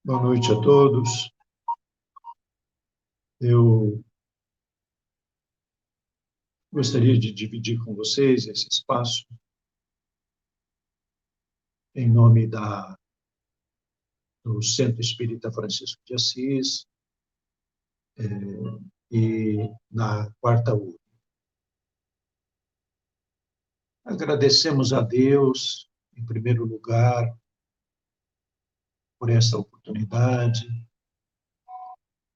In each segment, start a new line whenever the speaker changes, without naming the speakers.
Boa noite a todos. Eu gostaria de dividir com vocês esse espaço em nome do Centro Espírita Francisco de Assis e na Quarta U. Agradecemos a Deus, em primeiro lugar, por essa oportunidade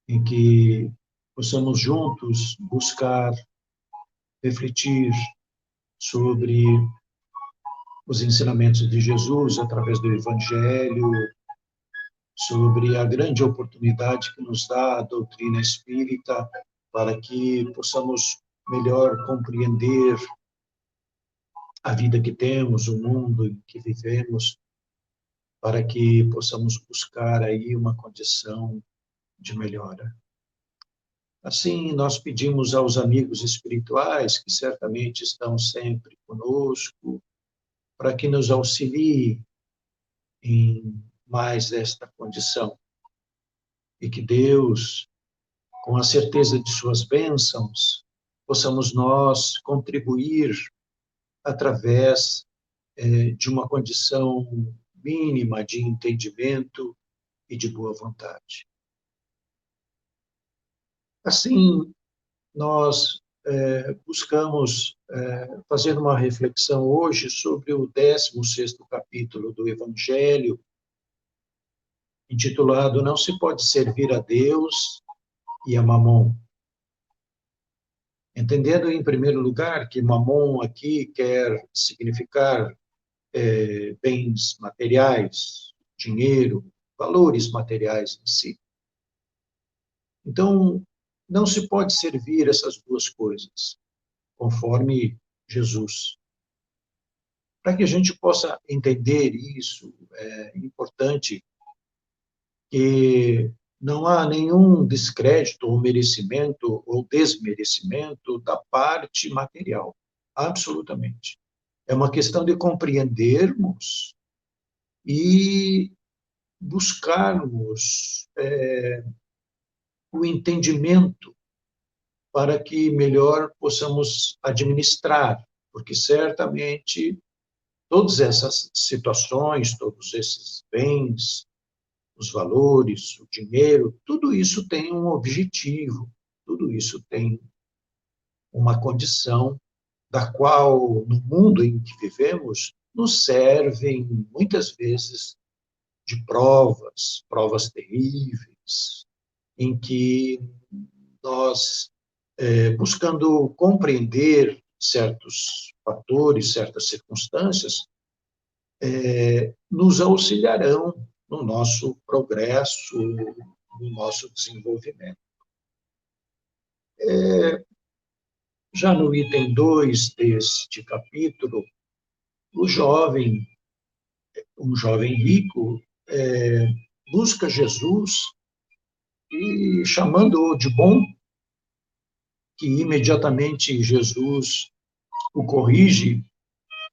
em que possamos juntos buscar refletir sobre os ensinamentos de Jesus através do Evangelho, sobre a grande oportunidade que nos dá a doutrina espírita para que possamos melhor compreender a vida que temos, o mundo em que vivemos, para que possamos buscar aí uma condição de melhora. Assim, nós pedimos aos amigos espirituais, que certamente estão sempre conosco, para que nos auxiliem em mais esta condição. E que Deus, com a certeza de suas bênçãos, possamos nós contribuir através de uma condição mínima de entendimento e de boa vontade. Assim, nós buscamos fazer uma reflexão hoje sobre o 16º capítulo do Evangelho, intitulado Não se pode servir a Deus e a Mamon. Entendendo, em primeiro lugar, que Mamon aqui quer significar bens materiais, dinheiro, valores materiais em si. Então, não se pode servir essas duas coisas, conforme Jesus. Para que a gente possa entender isso, é importante que não há nenhum descrédito ou merecimento ou desmerecimento da parte material, absolutamente. É uma questão de compreendermos e buscarmos o entendimento para que melhor possamos administrar, porque certamente todas essas situações, todos esses bens, os valores, o dinheiro, tudo isso tem um objetivo, tudo isso tem uma condição da qual, no mundo em que vivemos, nos servem muitas vezes de provas terríveis, em que nós, buscando compreender certos fatores, certas circunstâncias, nos auxiliarão no nosso progresso, no nosso desenvolvimento. Já no item 2 deste capítulo, o jovem, um jovem rico, busca Jesus e, chamando-o de bom, que imediatamente Jesus o corrige,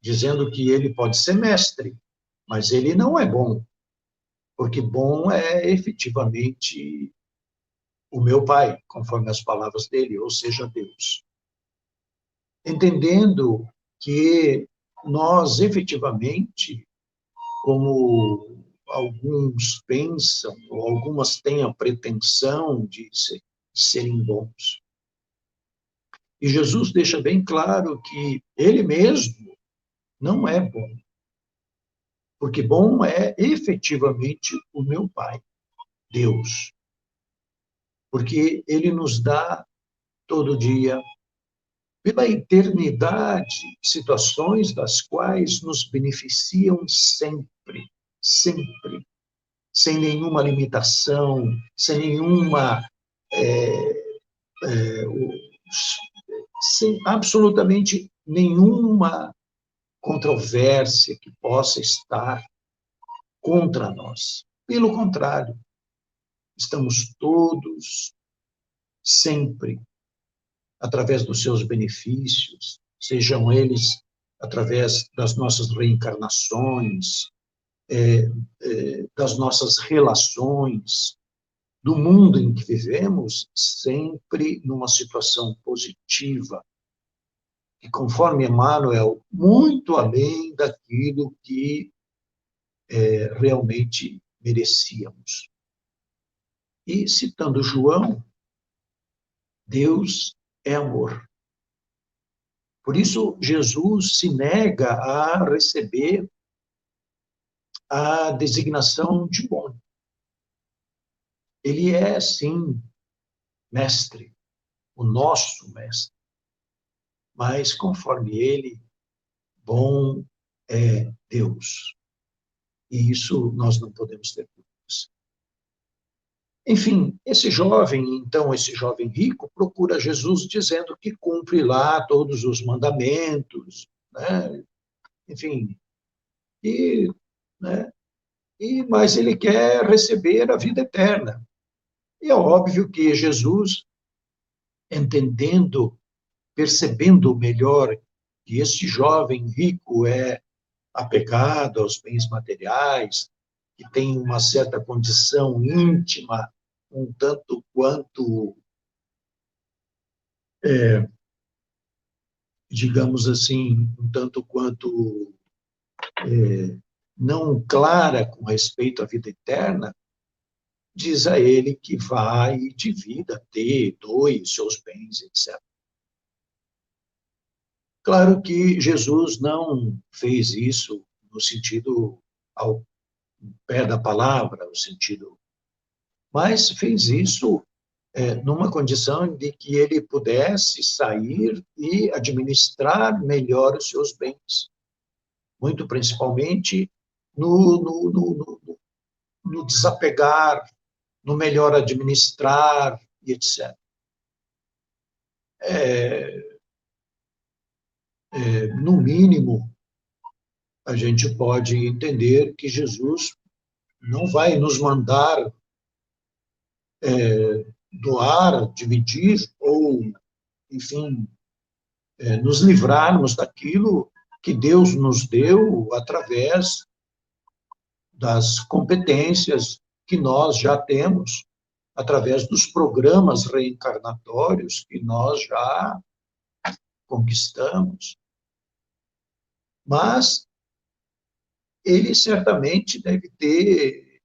dizendo que ele pode ser mestre, mas ele não é bom, porque bom é efetivamente o meu Pai, conforme as palavras dele, ou seja, Deus. Entendendo que nós, efetivamente, como alguns pensam, ou algumas têm a pretensão de serem bons. E Jesus deixa bem claro que ele mesmo não é bom, porque bom é efetivamente o meu Pai, Deus, porque ele nos dá todo dia, pela eternidade, situações das quais nos beneficiam sempre, sempre, sem nenhuma limitação, sem nenhuma, sem absolutamente nenhuma controvérsia que possa estar contra nós. Pelo contrário, estamos todos sempre através dos seus benefícios, sejam eles através das nossas reencarnações, das nossas relações, do mundo em que vivemos, sempre numa situação positiva, e conforme Emmanuel, muito além daquilo que realmente merecíamos. E, citando João, Deus é amor. Por isso, Jesus se nega a receber a designação de bom. Ele é, sim, mestre, o nosso mestre, mas, conforme ele, bom é Deus. E isso nós não podemos ter dúvidas. Enfim, esse jovem rico, procura Jesus dizendo que cumpre lá todos os mandamentos, né? Enfim, e, né? Mas ele quer receber a vida eterna. E é óbvio que Jesus, entendendo, percebendo melhor que esse jovem rico é apegado aos bens materiais, que tem uma certa condição íntima, um tanto quanto, digamos assim, um tanto quanto não clara com respeito à vida eterna, diz a ele que vai de vida ter, doe seus bens, etc. Claro que Jesus não fez isso no sentido ao pé da palavra, no sentido, mas fez isso numa condição de que ele pudesse sair e administrar melhor os seus bens, muito principalmente no desapegar, no melhor administrar e etc. No mínimo, a gente pode entender que Jesus não vai nos mandar doar, dividir ou, enfim, nos livrarmos daquilo que Deus nos deu através das competências que nós já temos, através dos programas reencarnatórios que nós já conquistamos. Mas ele certamente deve ter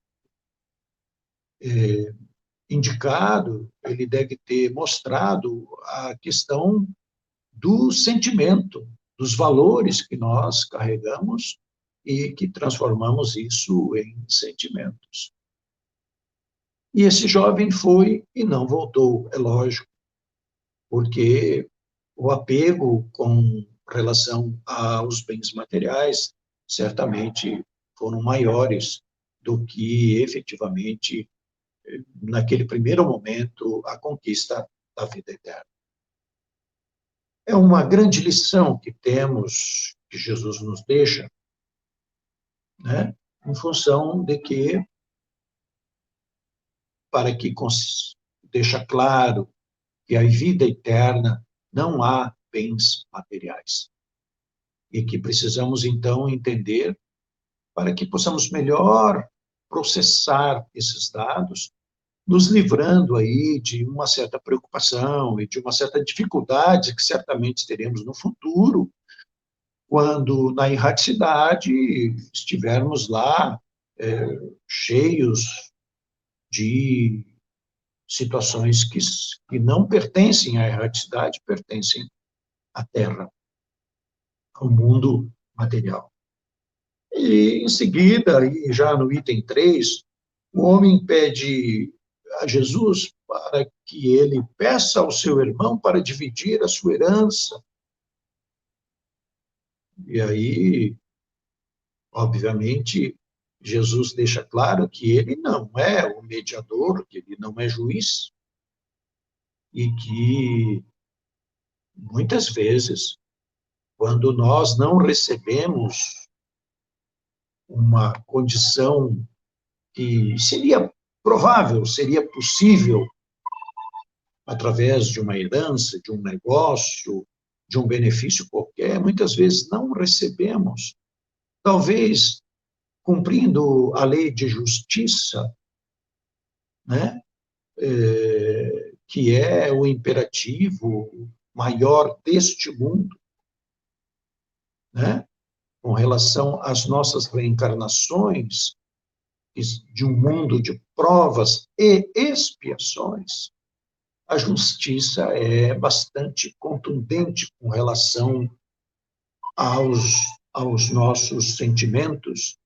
indicado, ele deve ter mostrado a questão do sentimento, dos valores que nós carregamos e que transformamos isso em sentimentos. E esse jovem foi e não voltou, é lógico, porque o apego com relação aos bens materiais certamente foram maiores do que efetivamente, naquele primeiro momento, a conquista da vida eterna. É uma grande lição que temos, que Jesus nos deixa, né, em função de que, para que deixa claro que a vida eterna não há bens materiais. E que precisamos, então, entender para que possamos melhor processar esses dados, nos livrando aí de uma certa preocupação e de uma certa dificuldade que certamente teremos no futuro, quando na erraticidade estivermos lá cheios de situações que não pertencem à erraticidade, pertencem à Terra, ao mundo material. E, em seguida, e já no item 3, o homem pede a Jesus para que ele peça ao seu irmão para dividir a sua herança. E aí, obviamente, Jesus deixa claro que ele não é o mediador, que ele não é juiz, e que, muitas vezes, quando nós não recebemos uma condição que seria provável, seria possível, através de uma herança, de um negócio, de um benefício qualquer, muitas vezes não recebemos. Talvez cumprindo a lei de justiça, né? Que é o imperativo maior deste mundo, né? Com relação às nossas reencarnações, de um mundo de provas e expiações, a justiça é bastante contundente com relação aos nossos sentimentos,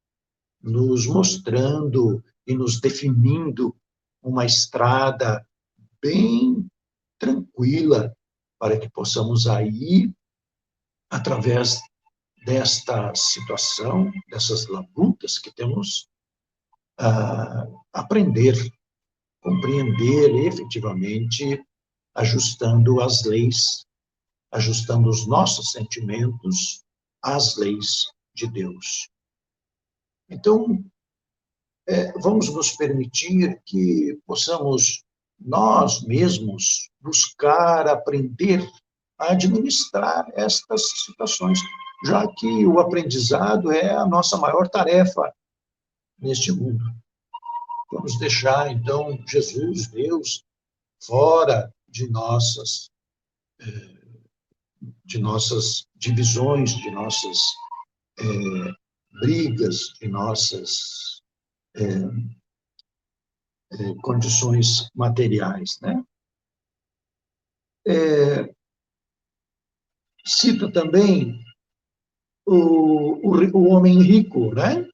nos mostrando e nos definindo uma estrada bem tranquila para que possamos aí, através desta situação, dessas labutas que temos, aprender, compreender efetivamente, ajustando as leis, ajustando os nossos sentimentos às leis de Deus. Então, vamos nos permitir que possamos nós mesmos buscar aprender a administrar estas situações, já que o aprendizado é a nossa maior tarefa neste mundo. Vamos deixar, então, Jesus, Deus, fora de nossas divisões, de nossas brigas, de nossas condições materiais, né? Cita também o homem rico, né?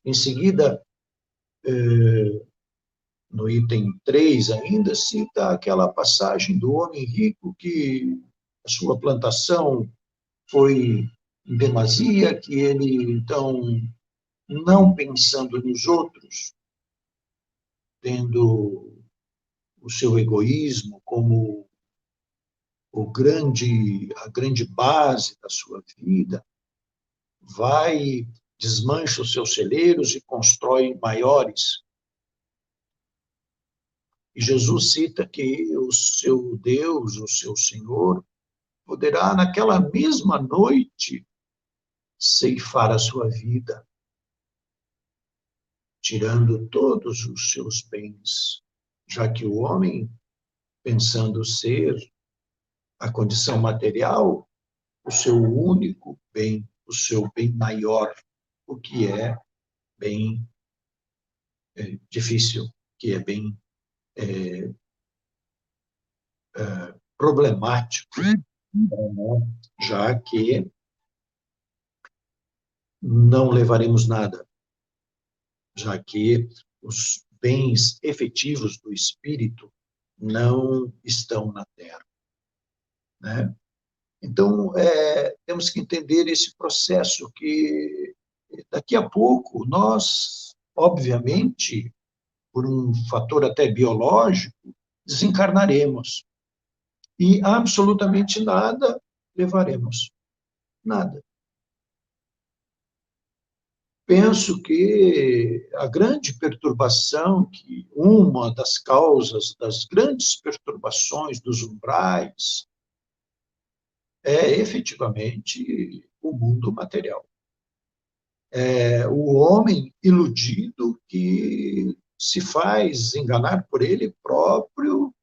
Em seguida, no item 3 ainda, cita aquela passagem do homem rico que a sua plantação foi em demasia, que ele, então, não pensando nos outros, tendo o seu egoísmo como a grande base da sua vida, vai, desmancha os seus celeiros e constrói maiores. E Jesus cita que o seu Deus, o seu Senhor, poderá, naquela mesma noite, ceifar a sua vida, tirando todos os seus bens, já que o homem, pensando ser a condição material, o seu único bem, o seu bem maior, o que é bem difícil, que é bem problemático, já que não levaremos nada, já que os bens efetivos do espírito não estão na Terra, né? Então, temos que entender esse processo que daqui a pouco nós, obviamente, por um fator até biológico, desencarnaremos e absolutamente nada levaremos, nada. Penso que a grande perturbação, que uma das causas das grandes perturbações dos umbrais, é efetivamente o mundo material. É o homem iludido que se faz enganar por ele próprio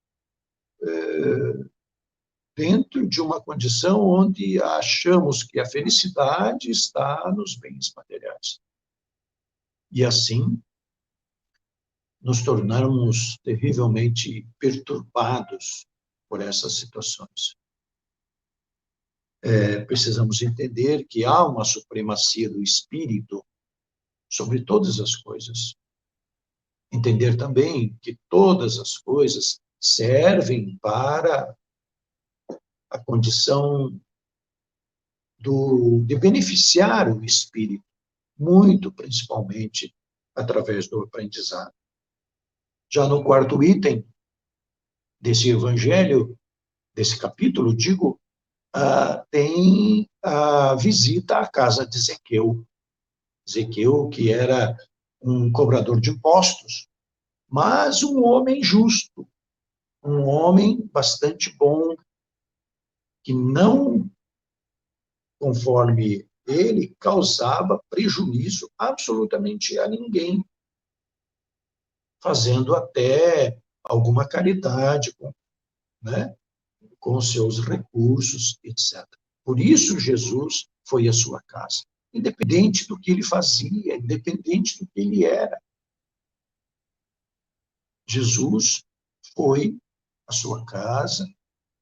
dentro de uma condição onde achamos que a felicidade está nos bens materiais. E assim nos tornamos terrivelmente perturbados por essas situações. Precisamos entender que há uma supremacia do espírito sobre todas as coisas. Entender também que todas as coisas servem para a condição de beneficiar o espírito, muito principalmente através do aprendizado. Já no quarto item desse evangelho, desse capítulo, digo, tem a visita à casa de Zequeu. Zequeu, que era um cobrador de impostos, mas um homem justo, um homem bastante bom, que não, conforme ele causava prejuízo absolutamente a ninguém, fazendo até alguma caridade, né, com seus recursos, etc. Por isso, Jesus foi à sua casa, independente do que ele fazia, independente do que ele era. Jesus foi à sua casa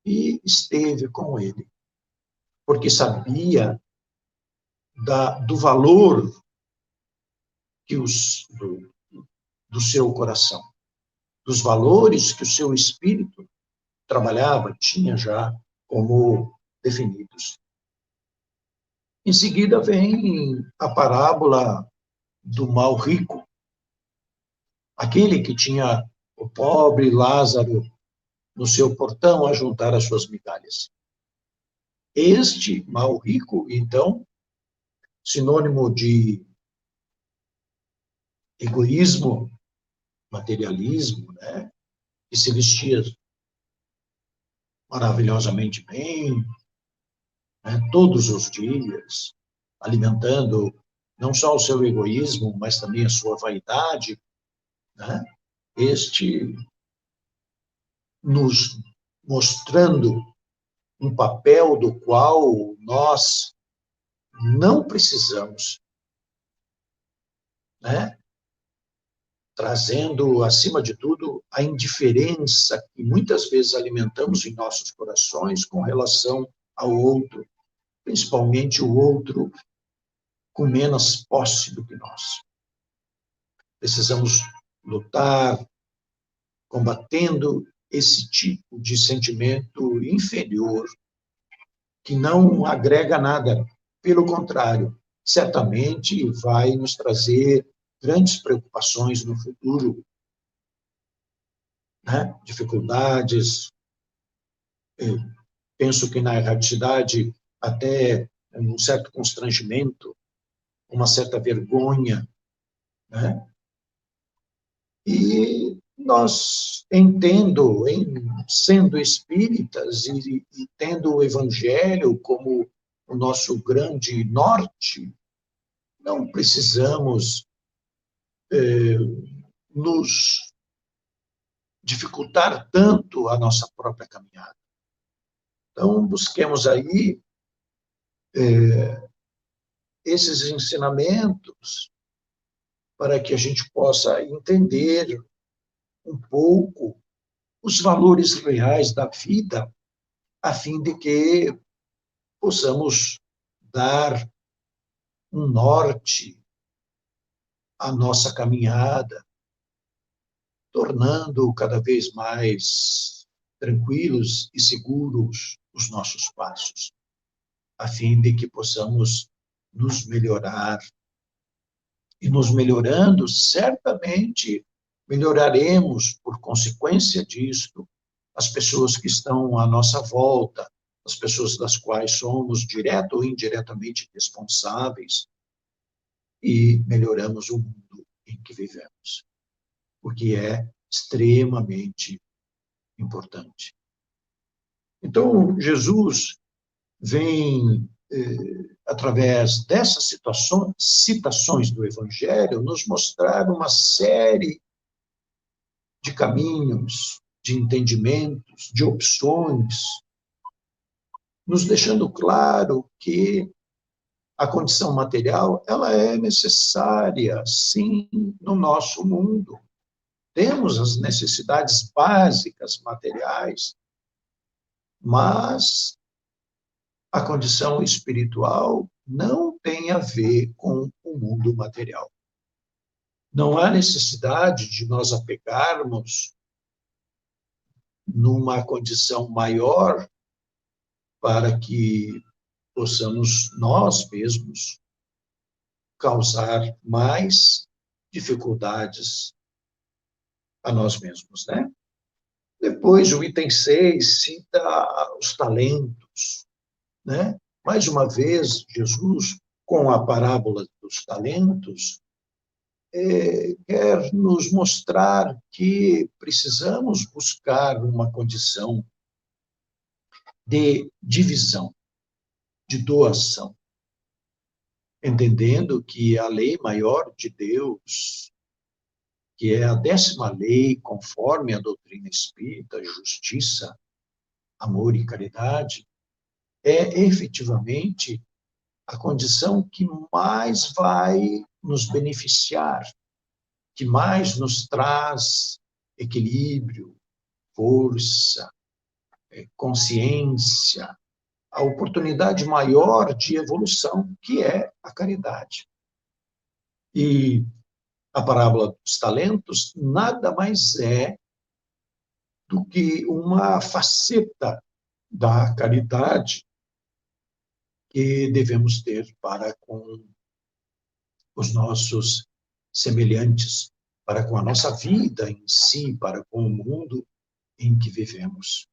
e esteve com ele, porque sabia do valor que do seu coração, dos valores que o seu espírito trabalhava, tinha já como definidos. Em seguida vem a parábola do mal rico, aquele que tinha o pobre Lázaro no seu portão a juntar as suas migalhas. Este mal rico, então, sinônimo de egoísmo, materialismo, né? Que se vestia maravilhosamente bem, né? Todos os dias, alimentando não só o seu egoísmo, mas também a sua vaidade, né? Este nos mostrando um papel do qual nós não precisamos, né? Trazendo, acima de tudo, a indiferença que muitas vezes alimentamos em nossos corações com relação ao outro, principalmente o outro com menos posse do que nós. Precisamos lutar, combatendo esse tipo de sentimento inferior, que não agrega nada. Pelo contrário, certamente vai nos trazer grandes preocupações no futuro, né? Dificuldades, penso que na erradicidade até um certo constrangimento, uma certa vergonha, né? E nós, sendo espíritas e tendo o Evangelho como o nosso grande norte, não precisamos nos dificultar tanto a nossa própria caminhada. Então, busquemos aí esses ensinamentos para que a gente possa entender um pouco os valores reais da vida, a fim de que possamos dar um norte à nossa caminhada, tornando cada vez mais tranquilos e seguros os nossos passos, a fim de que possamos nos melhorar. E nos melhorando, certamente melhoraremos, por consequência disto, as pessoas que estão à nossa volta, as pessoas das quais somos direto ou indiretamente responsáveis, e melhoramos o mundo em que vivemos, o que é extremamente importante. Então, Jesus vem, através dessas citações do Evangelho, nos mostrar uma série de caminhos, de entendimentos, de opções, nos deixando claro que a condição material ela é necessária, sim, no nosso mundo. Temos as necessidades básicas materiais, mas a condição espiritual não tem a ver com o mundo material. Não há necessidade de nós apegarmos numa condição maior para que possamos nós mesmos causar mais dificuldades a nós mesmos, né? Depois, o item 6 cita os talentos, né? Mais uma vez, Jesus, com a parábola dos talentos, quer nos mostrar que precisamos buscar uma condição de divisão, de doação. entendendo que a lei maior de Deus, que é a 10ª lei, conforme a doutrina espírita, justiça, amor e caridade, é efetivamente a condição que mais vai nos beneficiar, que mais nos traz equilíbrio, força, consciência, a oportunidade maior de evolução, que é a caridade. E a parábola dos talentos nada mais é do que uma faceta da caridade que devemos ter para com os nossos semelhantes, para com a nossa vida em si, para com o mundo em que vivemos,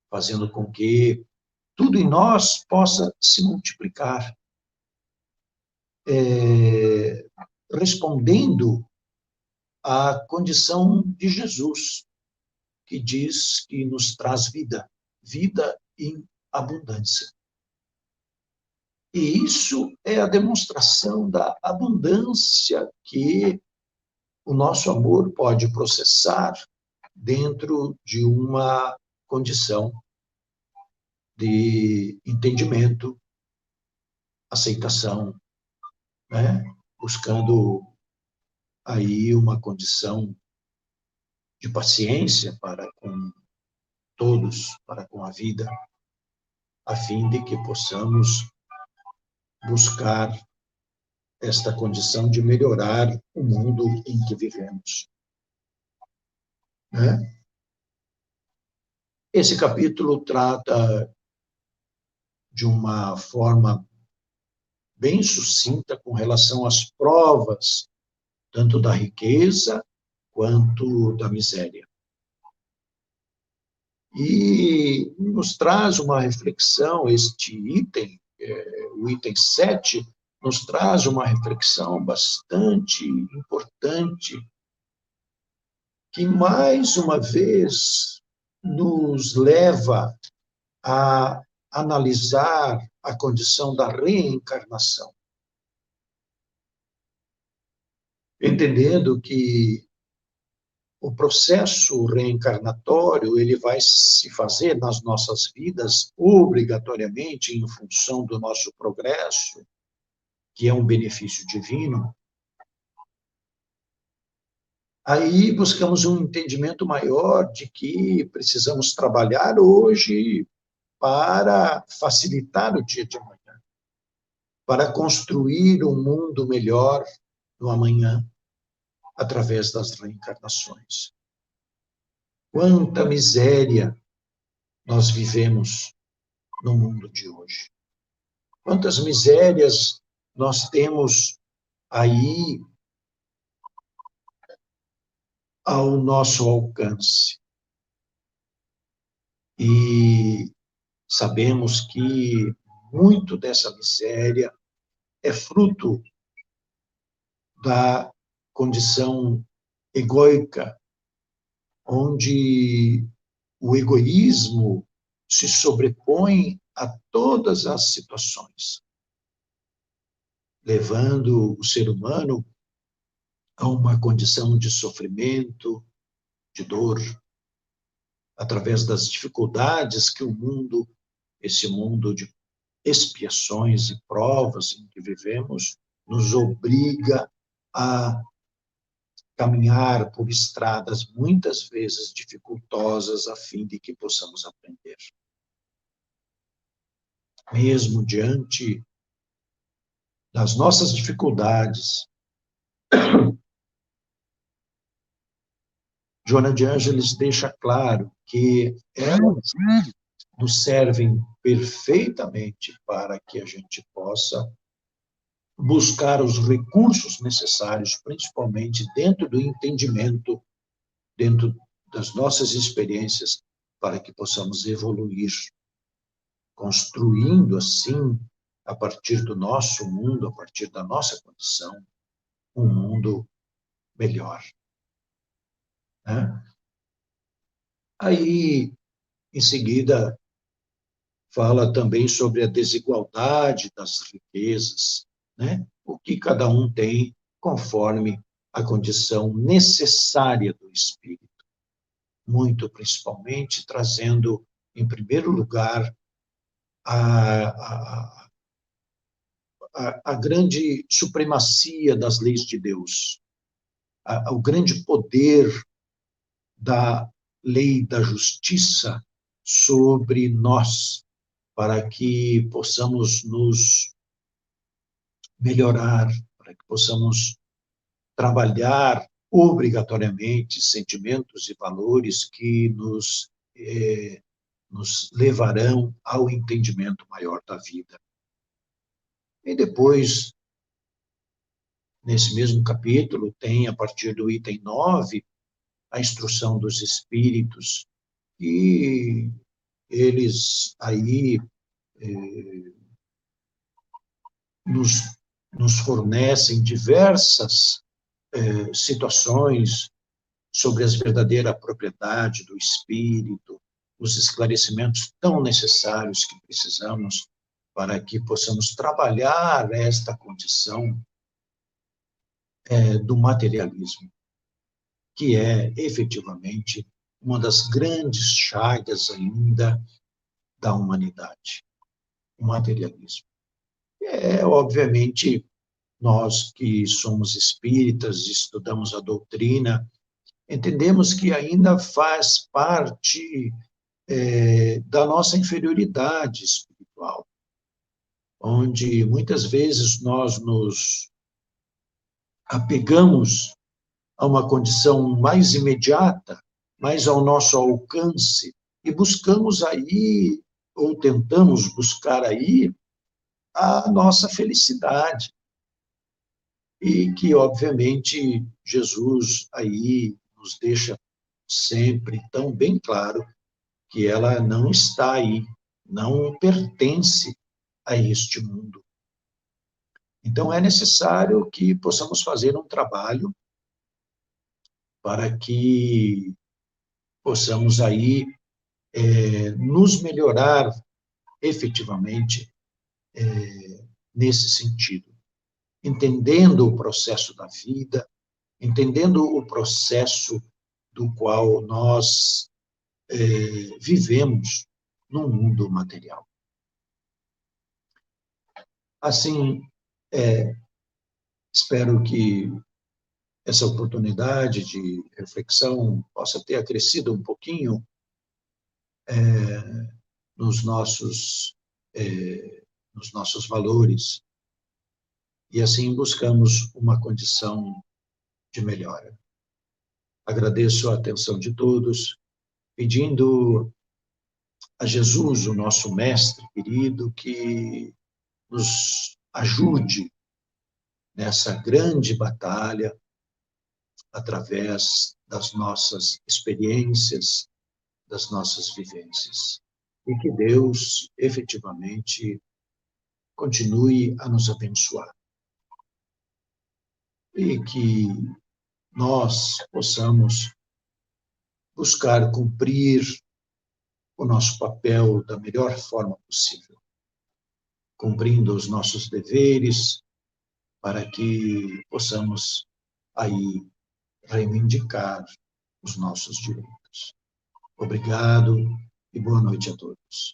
fazendo com que tudo em nós possa se multiplicar, respondendo à condição de Jesus, que diz que nos traz vida, vida em abundância. E isso é a demonstração da abundância que o nosso amor pode processar dentro de uma condição de entendimento, aceitação, né? Buscando aí uma condição de paciência para com todos, para com a vida, a fim de que possamos buscar esta condição de melhorar o mundo em que vivemos, né? Esse capítulo trata de uma forma bem sucinta com relação às provas, tanto da riqueza quanto da miséria. E nos traz uma reflexão, este item, o item 7, nos traz uma reflexão bastante importante, que mais uma vez nos leva a analisar a condição da reencarnação, entendendo que o processo reencarnatório ele vai se fazer nas nossas vidas obrigatoriamente em função do nosso progresso, que é um benefício divino. Aí buscamos um entendimento maior de que precisamos trabalhar hoje para facilitar o dia de amanhã, para construir um mundo melhor no amanhã, através das reencarnações. Quanta miséria nós vivemos no mundo de hoje. Quantas misérias nós temos aí ao nosso alcance. E sabemos que muito dessa miséria é fruto da condição egóica, onde o egoísmo se sobrepõe a todas as situações, levando o ser humano a uma condição de sofrimento, de dor, através das dificuldades que o mundo, esse mundo de expiações e provas em que vivemos, nos obriga a caminhar por estradas muitas vezes dificultosas a fim de que possamos aprender. Mesmo diante das nossas dificuldades, Joana de Ângeles deixa claro que elas nos servem perfeitamente para que a gente possa buscar os recursos necessários, principalmente dentro do entendimento, dentro das nossas experiências, para que possamos evoluir, construindo assim, a partir do nosso mundo, a partir da nossa condição, um mundo melhor, né? Aí, em seguida, fala também sobre a desigualdade das riquezas, né? O que cada um tem conforme a condição necessária do espírito, muito principalmente trazendo, em primeiro lugar, a, a grande supremacia das leis de Deus, o grande poder da lei da justiça sobre nós, para que possamos nos melhorar, para que possamos trabalhar obrigatoriamente sentimentos e valores que nos levarão ao entendimento maior da vida. E depois, nesse mesmo capítulo, tem, a partir do item 9, a instrução dos espíritos, e eles aí nos, nos fornecem diversas situações sobre a verdadeira propriedade do espírito, os esclarecimentos tão necessários que precisamos para que possamos trabalhar esta condição do materialismo, que é efetivamente uma das grandes chagas ainda da humanidade, o materialismo. Obviamente, nós que somos espíritas, estudamos a doutrina, entendemos que ainda faz parte da nossa inferioridade espiritual, onde muitas vezes nós nos apegamos a uma condição mais imediata, mais ao nosso alcance, e buscamos aí, ou tentamos buscar aí, a nossa felicidade. E que, obviamente, Jesus aí nos deixa sempre tão bem claro que ela não está aí, não pertence a este mundo. Então, é necessário que possamos fazer um trabalho para que possamos aí nos melhorar efetivamente nesse sentido, entendendo o processo da vida, entendendo o processo do qual nós vivemos no mundo material. Assim, espero que essa oportunidade de reflexão possa ter acrescido um pouquinho nos nossos valores, e assim buscamos uma condição de melhora. Agradeço a atenção de todos, pedindo a Jesus, o nosso mestre querido, que nos ajude nessa grande batalha através das nossas experiências, das nossas vivências. E que Deus, efetivamente, continue a nos abençoar. E que nós possamos buscar cumprir o nosso papel da melhor forma possível, cumprindo os nossos deveres, para que possamos aí reivindicar os nossos direitos. Obrigado e boa noite a todos.